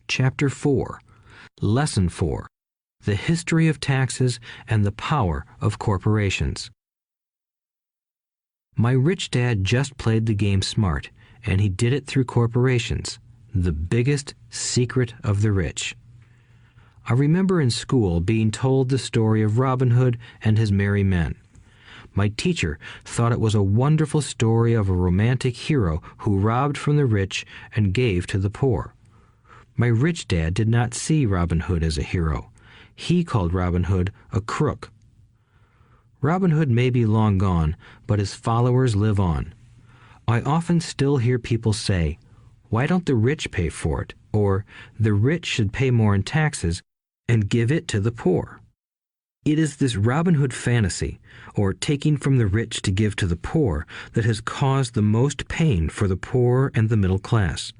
Chapter 4, Lesson 4, The History of Taxes and the Power of Corporations. My rich dad just played the game smart, and he did it through corporations, the biggest secret of the rich. I remember in school being told the story of Robin Hood and his merry men. My teacher thought it was a wonderful story of a romantic hero who robbed from the rich and gave to the poor. My rich dad did not see Robin Hood as a hero. He called Robin Hood a crook. Robin Hood may be long gone, but his followers live on. I often still hear people say, "Why don't the rich pay for it?" Or, "The rich should pay more in taxes and give it to the poor." It is this Robin Hood fantasy, or taking from the rich to give to the poor, that has caused the most pain for the poor and the middle class.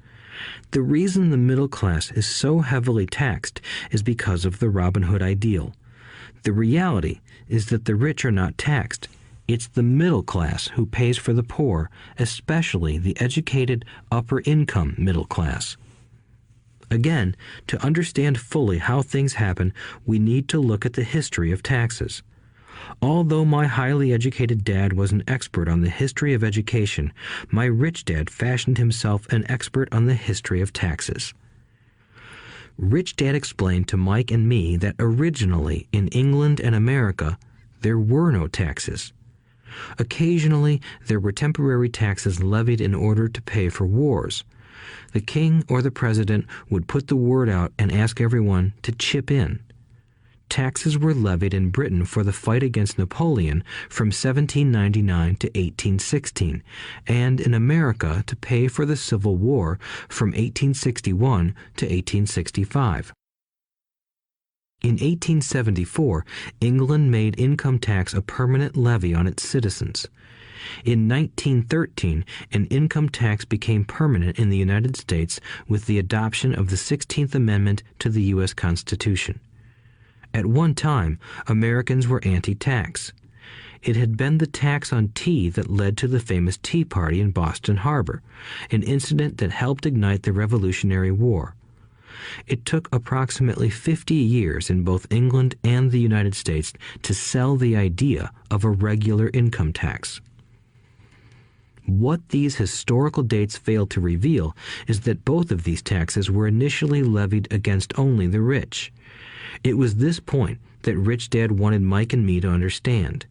The reason the middle class is so heavily taxed is because of the Robin Hood ideal. The reality is that the rich are not taxed. It's the middle class who pays for the poor, especially the educated upper-income middle class. Again, to understand fully how things happen, we need to look at the history of taxes. Although my highly educated dad was an expert on the history of education, my rich dad fashioned himself an expert on the history of taxes. Rich Dad explained to Mike and me that originally in England and America, there were no taxes. Occasionally, there were temporary taxes levied in order to pay for wars. The king or the president would put the word out and ask everyone to chip in. Taxes were levied in Britain for the fight against Napoleon from 1799 to 1816, and in America to pay for the Civil War from 1861 to 1865. In 1874, England made income tax a permanent levy on its citizens. In 1913, an income tax became permanent in the United States with the adoption of the 16th Amendment to the U.S. Constitution. At one time, Americans were anti-tax. It had been the tax on tea that led to the famous Tea Party in Boston Harbor, an incident that helped ignite the Revolutionary War. It took approximately 50 years in both England and the United States to sell the idea of a regular income tax. What these historical dates fail to reveal is that both of these taxes were initially levied against only the rich. It was this point that Rich Dad wanted Mike and me to understand.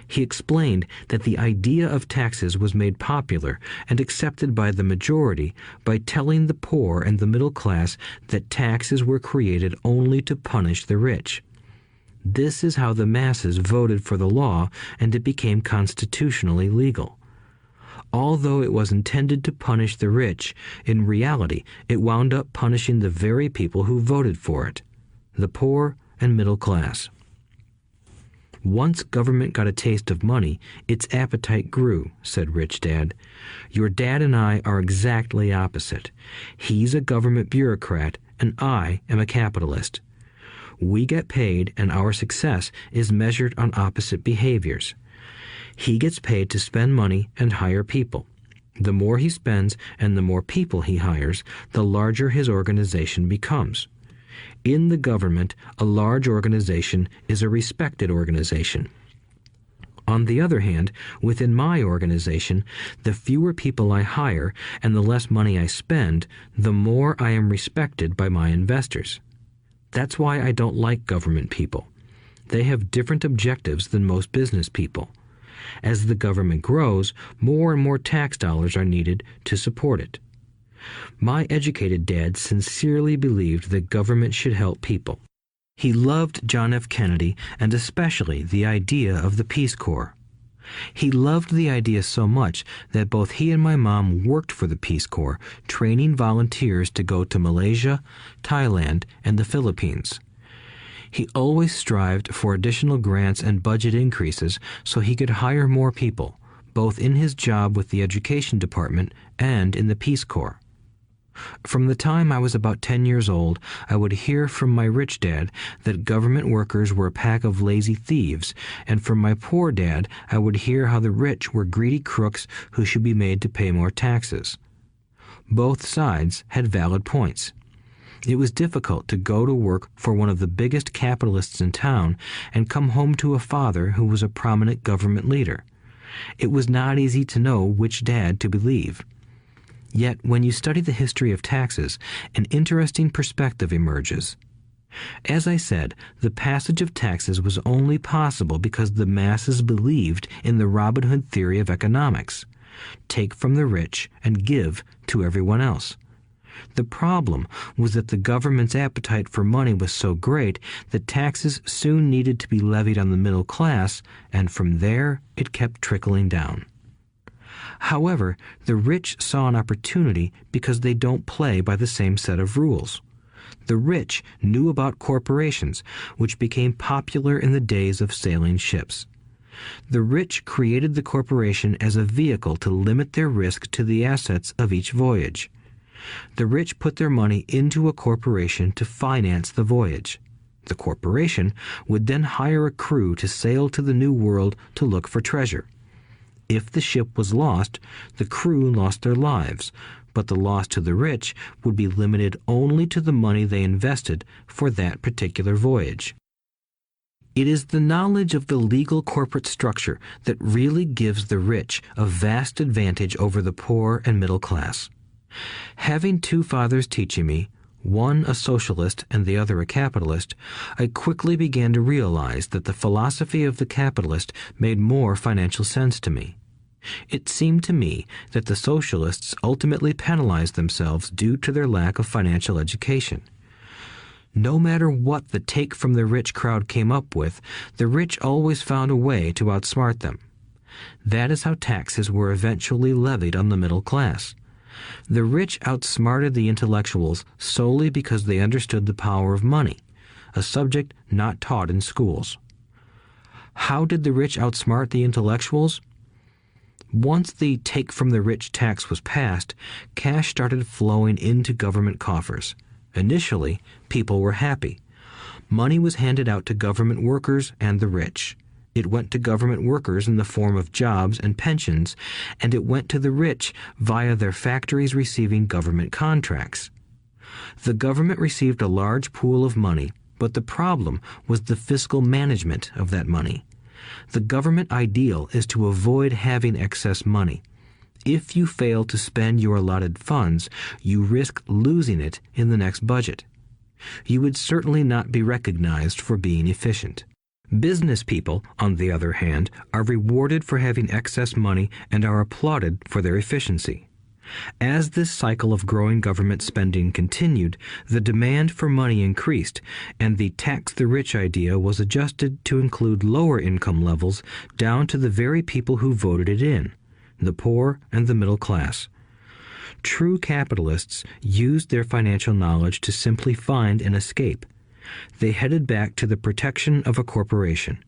He explained that the idea of taxes was made popular and accepted by the majority by telling the poor and the middle class that taxes were created only to punish the rich. This is how the masses voted for the law, and it became constitutionally legal. Although it was intended to punish the rich, in reality it wound up punishing the very people who voted for it, the poor and middle class. Once government got a taste of money, its appetite grew, said Rich Dad. Your dad and I are exactly opposite. He's a government bureaucrat, and I am a capitalist. We get paid, and our success is measured on opposite behaviors. He gets paid to spend money and hire people. The more he spends and the more people he hires, the larger his organization becomes. In the government, a large organization is a respected organization. On the other hand, within my organization, the fewer people I hire and the less money I spend, the more I am respected by my investors. That's why I don't like government people. They have different objectives than most business people. As the government grows, more and more tax dollars are needed to support it. My educated dad sincerely believed that government should help people. He loved John F. Kennedy and especially the idea of the Peace Corps. He loved the idea so much that both he and my mom worked for the Peace Corps, training volunteers to go to Malaysia, Thailand, and the Philippines. He always strived for additional grants and budget increases so he could hire more people, both in his job with the Education Department and in the Peace Corps. From the time I was about 10 years old, I would hear from my rich dad that government workers were a pack of lazy thieves, and from my poor dad I would hear how the rich were greedy crooks who should be made to pay more taxes. Both sides had valid points. It was difficult to go to work for one of the biggest capitalists in town and come home to a father who was a prominent government leader. It was not easy to know which dad to believe. Yet, when you study the history of taxes, an interesting perspective emerges. As I said, the passage of taxes was only possible because the masses believed in the Robin Hood theory of economics. Take from the rich and give to everyone else. The problem was that the government's appetite for money was so great that taxes soon needed to be levied on the middle class, and from there it kept trickling down. However, the rich saw an opportunity because they don't play by the same set of rules. The rich knew about corporations, which became popular in the days of sailing ships. The rich created the corporation as a vehicle to limit their risk to the assets of each voyage. The rich put their money into a corporation to finance the voyage. The corporation would then hire a crew to sail to the New World to look for treasure. If the ship was lost, the crew lost their lives, but the loss to the rich would be limited only to the money they invested for that particular voyage. It is the knowledge of the legal corporate structure that really gives the rich a vast advantage over the poor and middle class. Having two fathers teaching me, one a socialist and the other a capitalist, I quickly began to realize that the philosophy of the capitalist made more financial sense to me. It seemed to me that the socialists ultimately penalized themselves due to their lack of financial education. No matter what the take from the rich crowd came up with, the rich always found a way to outsmart them. That is how taxes were eventually levied on the middle class. The rich outsmarted the intellectuals solely because they understood the power of money, a subject not taught in schools. How did the rich outsmart the intellectuals? Once the take from the rich tax was passed, cash started flowing into government coffers. Initially, people were happy. Money was handed out to government workers and the rich. It went to government workers in the form of jobs and pensions, and it went to the rich via their factories receiving government contracts. The government received a large pool of money, but the problem was the fiscal management of that money. The government ideal is to avoid having excess money. If you fail to spend your allotted funds, you risk losing it in the next budget. You would certainly not be recognized for being efficient. Business people, on the other hand, are rewarded for having excess money and are applauded for their efficiency. As this cycle of growing government spending continued, the demand for money increased, and the tax the rich idea was adjusted to include lower income levels down to the very people who voted it in, the poor and the middle class. True capitalists used their financial knowledge to simply find an escape. They headed back to the protection of a corporation.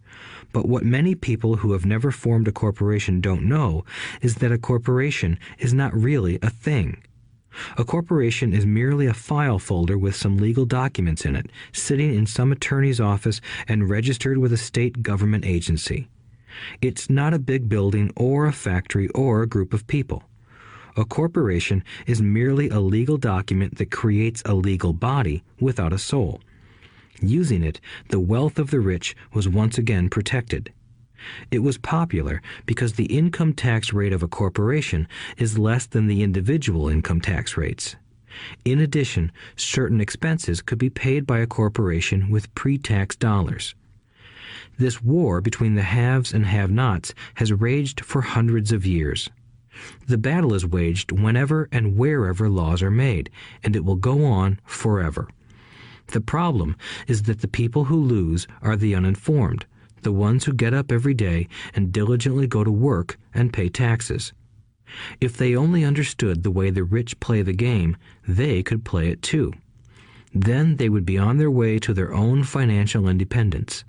But what many people who have never formed a corporation don't know is that a corporation is not really a thing. A corporation is merely a file folder with some legal documents in it, sitting in some attorney's office and registered with a state government agency. It's not a big building or a factory or a group of people. A corporation is merely a legal document that creates a legal body without a soul. Using it, the wealth of the rich was once again protected. It was popular because the income tax rate of a corporation is less than the individual income tax rates. In addition, certain expenses could be paid by a corporation with pre-tax dollars. This war between the haves and have-nots has raged for hundreds of years. The battle is waged whenever and wherever laws are made, and it will go on forever. The problem is that the people who lose are the uninformed, the ones who get up every day and diligently go to work and pay taxes. If they only understood the way the rich play the game, they could play it too. Then they would be on their way to their own financial independence.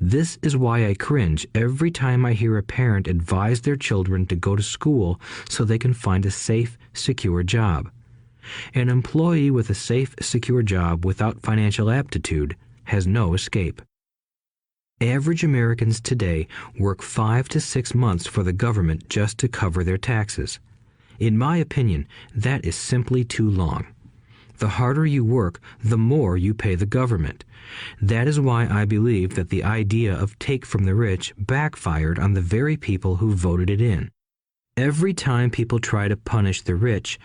This is why I cringe every time I hear a parent advise their children to go to school so they can find a safe, secure job. An employee with a safe, secure job without financial aptitude has no escape. Average Americans today work 5 to 6 months for the government just to cover their taxes. In my opinion, that is simply too long. The harder you work, the more you pay the government. That is why I believe that the idea of take from the rich backfired on the very people who voted it in. Every time people try to punish the rich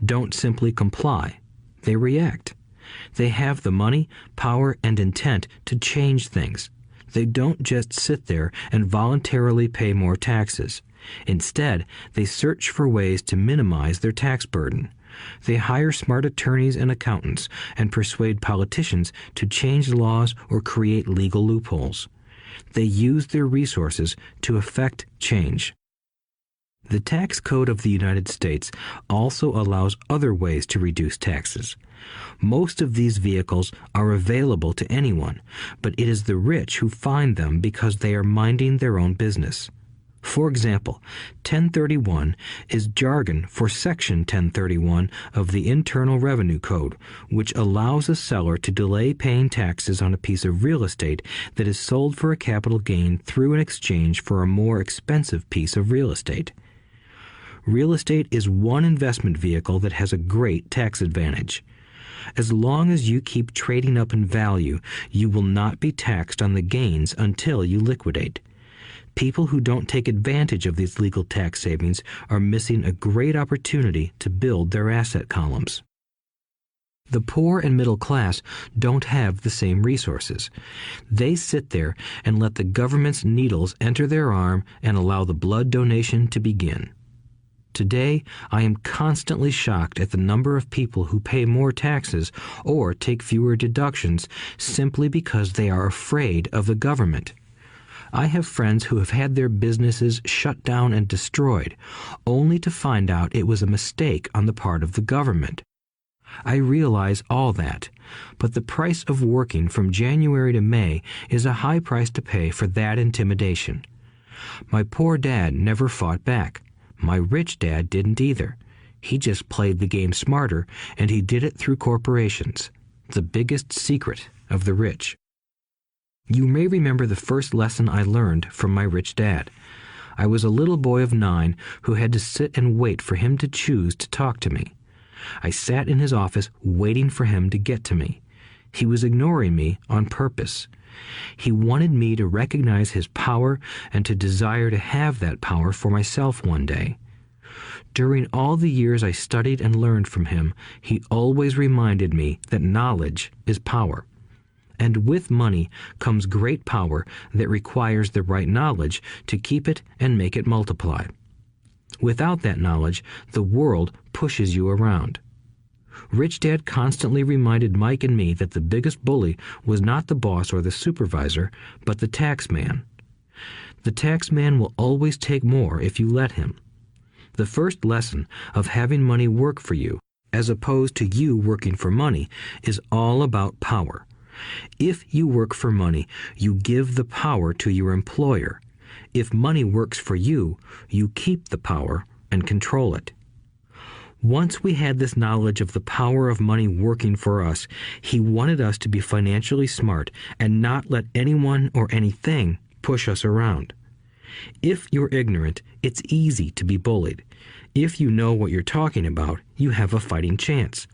don't simply comply. They react. They have the money, power, and intent to change things. They don't just sit there and voluntarily pay more taxes. Instead, they search for ways to minimize their tax burden. They hire smart attorneys and accountants and persuade politicians to change laws or create legal loopholes. They use their resources to effect change. The tax code of the United States also allows other ways to reduce taxes. Most of these vehicles are available to anyone, but it is the rich who find them because they are minding their own business. For example, 1031 is jargon for Section 1031 of the Internal Revenue Code, which allows a seller to delay paying taxes on a piece of real estate that is sold for a capital gain through an exchange for a more expensive piece of real estate. Real estate is one investment vehicle that has a great tax advantage. As long as you keep trading up in value, you will not be taxed on the gains until you liquidate. People who don't take advantage of these legal tax savings are missing a great opportunity to build their asset columns. The poor and middle class don't have the same resources. They sit there and let the government's needles enter their arm and allow the blood donation to begin. Today, I am constantly shocked at the number of people who pay more taxes or take fewer deductions simply because they are afraid of the government. I have friends who have had their businesses shut down and destroyed, only to find out it was a mistake on the part of the government. I realize all that, but the price of working from January to May is a high price to pay for that intimidation. My poor dad never fought back. My rich dad didn't either. He just played the game smarter, and he did it through corporations, the biggest secret of the rich. You may remember the first lesson I learned from my rich dad. I was a little boy of 9 who had to sit and wait for him to choose to talk to me. I sat in his office waiting for him to get to me. He was ignoring me on purpose. He wanted me to recognize his power and to desire to have that power for myself one day. During all the years I studied and learned from him, he always reminded me that knowledge is power. And with money comes great power that requires the right knowledge to keep it and make it multiply. Without that knowledge, the world pushes you around. Rich Dad constantly reminded Mike and me that the biggest bully was not the boss or the supervisor, but the tax man. The tax man will always take more if you let him. The first lesson of having money work for you, as opposed to you working for money, is all about power. If you work for money, you give the power to your employer. If money works for you, you keep the power and control it. Once we had this knowledge of the power of money working for us, he wanted us to be financially smart and not let anyone or anything push us around. If you're ignorant, it's easy to be bullied. If you know what you're talking about, you have a fighting chance.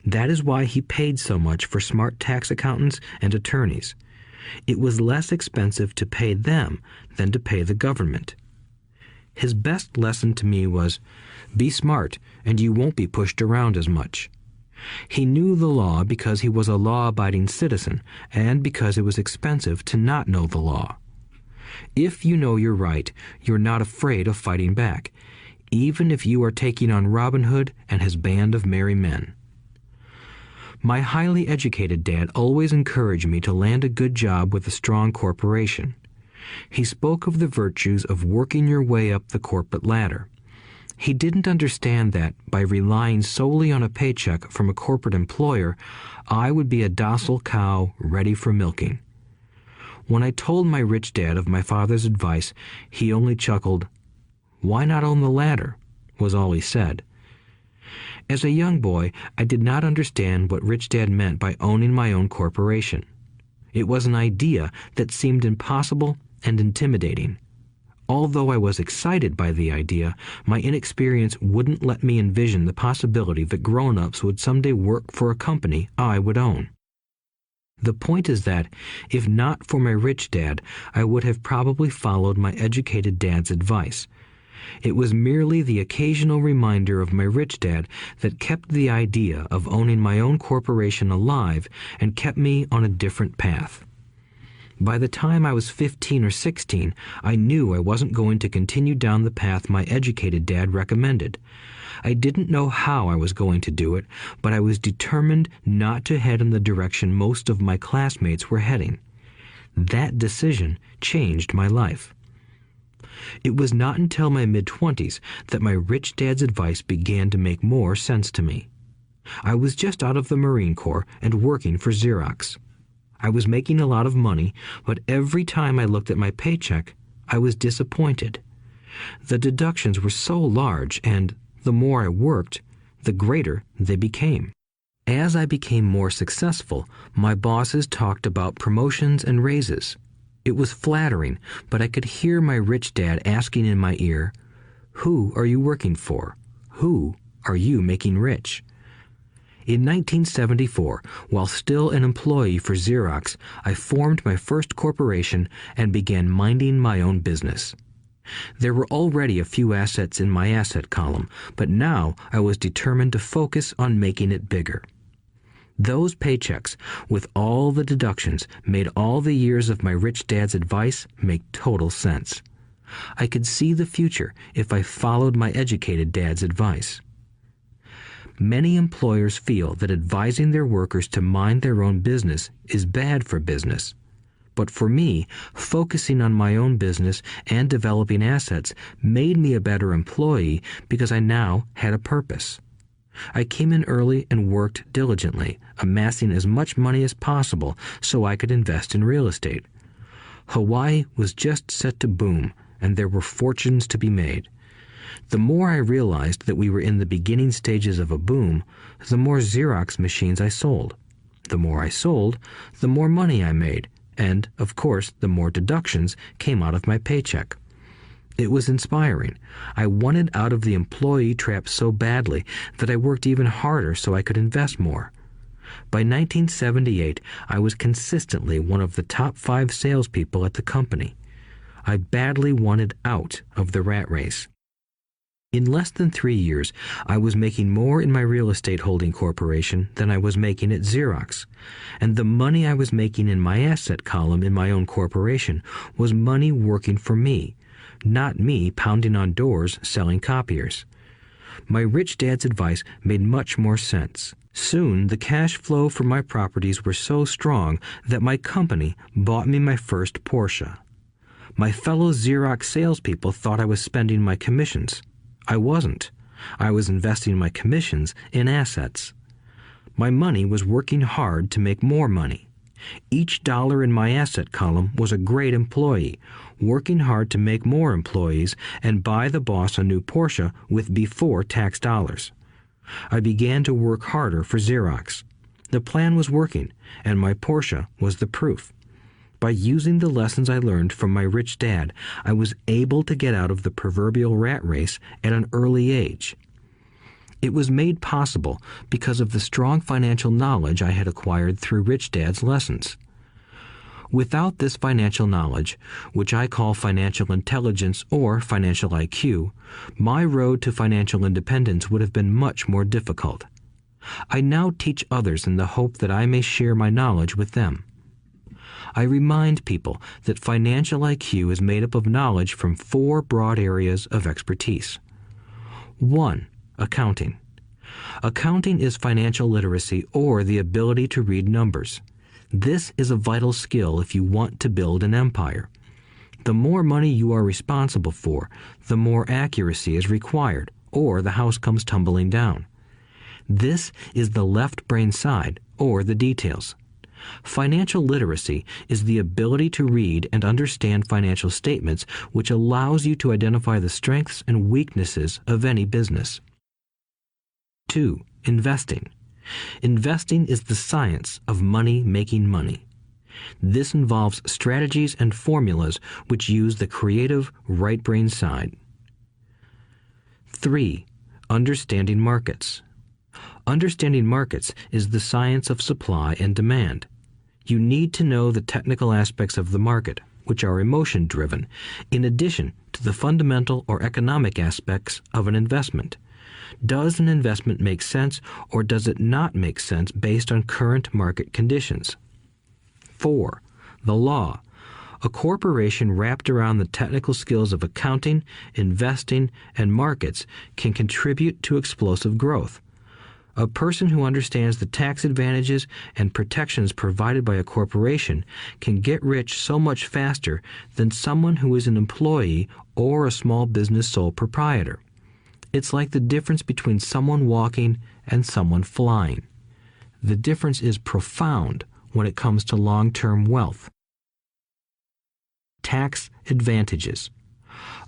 That is why he paid so much for smart tax accountants and attorneys. It was less expensive to pay them than to pay the government. His best lesson to me was, be smart and you won't be pushed around as much. He knew the law because he was a law-abiding citizen and because it was expensive to not know the law. If you know you're right, you're not afraid of fighting back, even if you are taking on Robin Hood and his band of merry men. My highly educated dad always encouraged me to land a good job with a strong corporation. He spoke of the virtues of working your way up the corporate ladder. He didn't understand that, by relying solely on a paycheck from a corporate employer, I would be a docile cow ready for milking. When I told my rich dad of my father's advice, he only chuckled. "Why not own the ladder?" was all he said. As a young boy, I did not understand what Rich Dad meant by owning my own corporation. It was an idea that seemed impossible and intimidating. Although I was excited by the idea, my inexperience wouldn't let me envision the possibility that grown-ups would someday work for a company I would own. The point is that, if not for my rich dad, I would have probably followed my educated dad's advice. It was merely the occasional reminder of my rich dad that kept the idea of owning my own corporation alive and kept me on a different path. By the time I was 15 or 16, I knew I wasn't going to continue down the path my educated dad recommended. I didn't know how I was going to do it, but I was determined not to head in the direction most of my classmates were heading. That decision changed my life. It was not until my mid-20s that my rich dad's advice began to make more sense to me. I was just out of the Marine Corps and working for Xerox. I was making a lot of money, but every time I looked at my paycheck, I was disappointed. The deductions were so large, and the more I worked, the greater they became. As I became more successful, my bosses talked about promotions and raises. It was flattering, but I could hear my rich dad asking in my ear, "Who are you working for? Who are you making rich?" In 1974, while still an employee for Xerox, I formed my first corporation and began minding my own business. There were already a few assets in my asset column, but now I was determined to focus on making it bigger. Those paychecks, with all the deductions, made all the years of my rich dad's advice make total sense. I could see the future if I followed my educated dad's advice. Many employers feel that advising their workers to mind their own business is bad for business. But for me, focusing on my own business and developing assets made me a better employee because I now had a purpose. I came in early and worked diligently, amassing as much money as possible so I could invest in real estate. Hawaii was just set to boom, and there were fortunes to be made. The more I realized that we were in the beginning stages of a boom, the more Xerox machines I sold. The more I sold, the more money I made, and, of course, the more deductions came out of my paycheck. It was inspiring. I wanted out of the employee trap so badly that I worked even harder so I could invest more. By 1978, I was consistently one of the top 5 salespeople at the company. I badly wanted out of the rat race. In less than 3 years, I was making more in my real estate holding corporation than I was making at Xerox, and the money I was making in my asset column in my own corporation was money working for me, not me pounding on doors selling copiers. My rich dad's advice made much more sense. Soon, the cash flow from my properties were so strong that my company bought me my first Porsche. My fellow Xerox salespeople thought I was spending my commissions. I wasn't. I was investing my commissions in assets. My money was working hard to make more money. Each dollar in my asset column was a great employee, working hard to make more employees and buy the boss a new Porsche with before-tax dollars. I began to work harder for Xerox. The plan was working, and my Porsche was the proof. By using the lessons I learned from my rich dad, I was able to get out of the proverbial rat race at an early age. It was made possible because of the strong financial knowledge I had acquired through Rich Dad's lessons. Without this financial knowledge, which I call financial intelligence or financial IQ, my road to financial independence would have been much more difficult. I now teach others in the hope that I may share my knowledge with them. I remind people that financial IQ is made up of knowledge from 4 broad areas of expertise. 1. Accounting. Accounting is financial literacy or the ability to read numbers. This is a vital skill if you want to build an empire. The more money you are responsible for, the more accuracy is required, or the house comes tumbling down. This is the left brain side, or the details. Financial literacy is the ability to read and understand financial statements, which allows you to identify the strengths and weaknesses of any business. 2. Investing. Investing is the science of money making money. This involves strategies and formulas which use the creative right brain side. 3. Understanding markets. Understanding markets is the science of supply and demand. You need to know the technical aspects of the market, which are emotion-driven, in addition to the fundamental or economic aspects of an investment. Does an investment make sense, or does it not make sense based on current market conditions? 4. The law. A corporation wrapped around the technical skills of accounting, investing, and markets can contribute to explosive growth. A person who understands the tax advantages and protections provided by a corporation can get rich so much faster than someone who is an employee or a small business sole proprietor. It's like the difference between someone walking and someone flying. The difference is profound when it comes to long-term wealth. Tax advantages.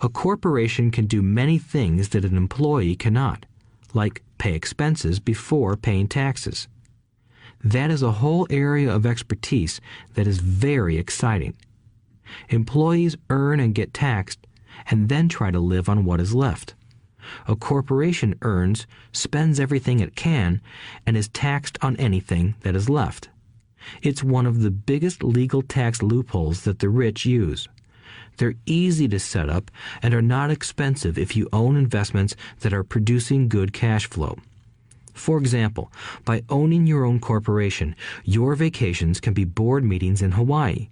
A corporation can do many things that an employee cannot, like pay expenses before paying taxes. That is a whole area of expertise that is very exciting. Employees earn and get taxed, and then try to live on what is left. A corporation earns, spends everything it can, and is taxed on anything that is left. It's one of the biggest legal tax loopholes that the rich use. They're easy to set up and are not expensive if you own investments that are producing good cash flow. For example, by owning your own corporation, your vacations can be board meetings in Hawaii.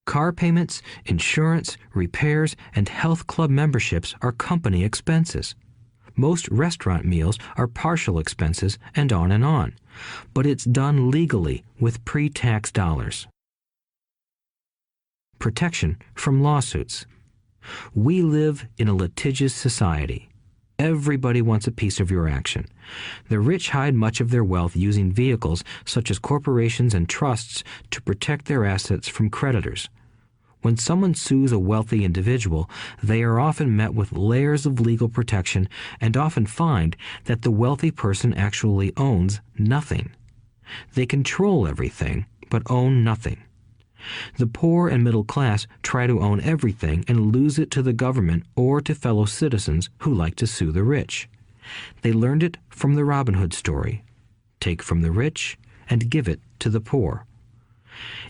Car payments, insurance, repairs, and health club memberships are company expenses. Most restaurant meals are partial expenses, and on. But it's done legally with pre-tax dollars. Protection from lawsuits. We live in a litigious society. Everybody wants a piece of your action. The rich hide much of their wealth using vehicles such as corporations and trusts to protect their assets from creditors. When someone sues a wealthy individual, they are often met with layers of legal protection and often find that the wealthy person actually owns nothing. They control everything, but own nothing. The poor and middle class try to own everything and lose it to the government or to fellow citizens who like to sue the rich. They learned it from the Robin Hood story. Take from the rich and give it to the poor.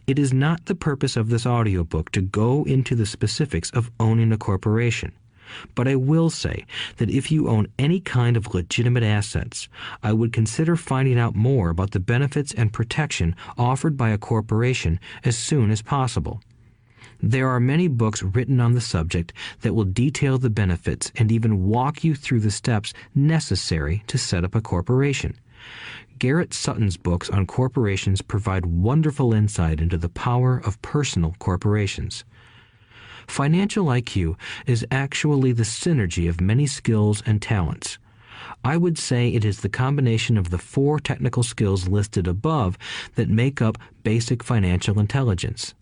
It is not the purpose of this audiobook to go into the specifics of owning a corporation, but I will say that if you own any kind of legitimate assets, I would consider finding out more about the benefits and protection offered by a corporation as soon as possible. There are many books written on the subject that will detail the benefits and even walk you through the steps necessary to set up a corporation. Garrett Sutton's books on corporations provide wonderful insight into the power of personal corporations. Financial IQ is actually the synergy of many skills and talents. I would say it is the combination of the 4 technical skills listed above that make up basic financial intelligence.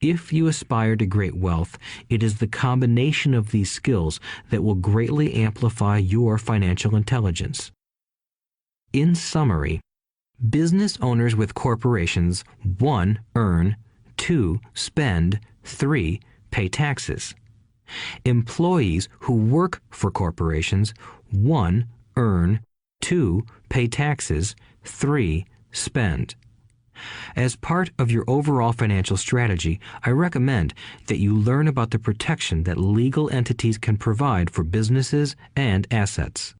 If you aspire to great wealth, it is the combination of these skills that will greatly amplify your financial intelligence. In summary, business owners with corporations 1. Earn, 2. Spend, 3. Pay taxes. Employees who work for corporations 1. Earn, 2. Pay taxes, 3. Spend. As part of your overall financial strategy, I recommend that you learn about the protection that legal entities can provide for businesses and assets.